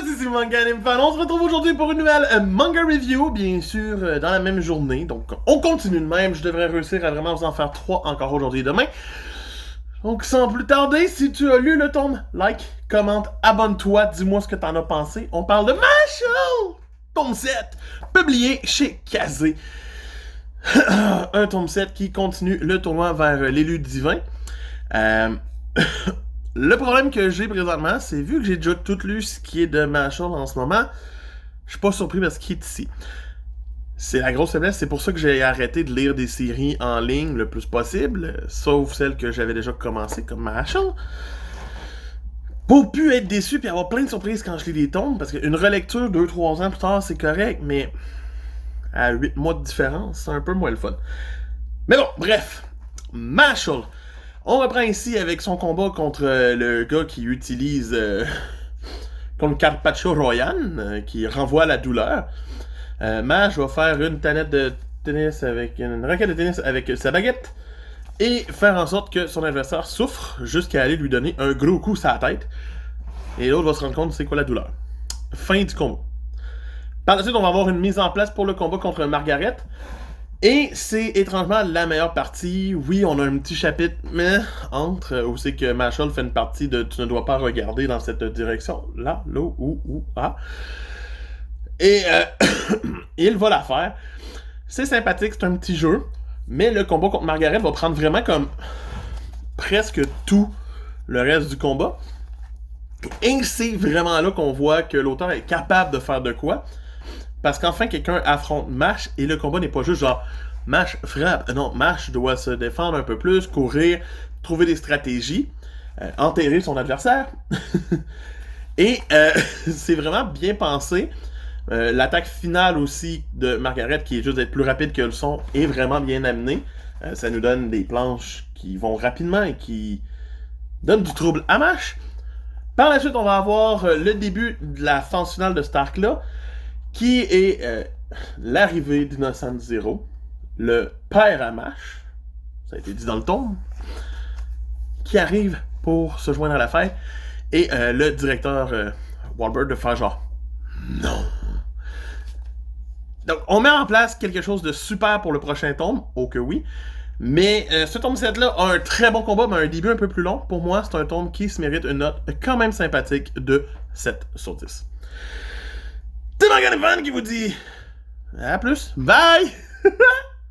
tous, ici Manga Anime Fan. On se retrouve aujourd'hui pour une nouvelle manga review, bien sûr, dans la même journée. Donc, on continue de même. Je devrais réussir à vraiment vous en faire 3 encore aujourd'hui et demain. Donc, sans plus tarder, si tu as lu le tome, like, commente, abonne-toi, dis-moi ce que t'en as pensé. On parle de Mashle, tome 7, publié chez Kazé. Un tome 7 qui continue le tournoi vers l'élu divin. Le problème que j'ai présentement, c'est vu que j'ai déjà tout lu ce qui est de Mashle en ce moment, je suis pas surpris parce qu'il est ici. C'est la grosse faiblesse, c'est pour ça que j'ai arrêté de lire des séries en ligne le plus possible, sauf celles que j'avais déjà commencé, comme Mashle. Pour plus être déçu puis avoir plein de surprises quand je lis des tomes, parce qu'une relecture 2-3 ans plus tard, c'est correct, mais à 8 mois de différence, c'est un peu moins le fun. Mais bon, bref, Mashle. On reprend ici avec son combat contre le gars qui utilise contre Carpaccio Royan, qui renvoie la douleur. Mage va faire une tanette de tennis avec une raquette de tennis avec sa baguette et faire en sorte que son adversaire souffre jusqu'à aller lui donner un gros coup sur la tête. Et l'autre va se rendre compte c'est quoi la douleur. Fin du combat. Par la suite, on va avoir une mise en place pour le combat contre Margaret. Et c'est étrangement la meilleure partie. Oui, on a un petit chapitre, mais entre où c'est que Mashle fait une partie de tu ne dois pas regarder dans cette direction. Là, où, ah. Et il va la faire. C'est sympathique, c'est un petit jeu. Mais le combat contre Margaret va prendre vraiment comme presque tout le reste du combat. Et c'est vraiment là qu'on voit que l'auteur est capable de faire de quoi. Parce qu'enfin, quelqu'un affronte Mash et le combat n'est pas juste genre Mash frappe. Non, Mash doit se défendre un peu plus, courir, trouver des stratégies, enterrer son adversaire. Et c'est vraiment bien pensé. L'attaque finale aussi de Margaret, qui est juste d'être plus rapide que le son, est vraiment bien amenée. Ça nous donne des planches qui vont rapidement et qui donnent du trouble à Mash. Par la suite, on va avoir le début de la phase finale de cet arc-là, qui est l'arrivée d'Innocent Zero, le père à Mash, ça a été dit dans le tome, qui arrive pour se joindre à la fête, et le directeur Wahlberg de faire genre non. Donc, on met en place quelque chose de super pour le prochain tome, oh que oui, mais ce tome 7-là a un très bon combat, mais un début un peu plus long. Pour moi, c'est un tome qui se mérite une note quand même sympathique de 7 sur 10. C'est Manga Anime Fan qui vous dit à plus, bye!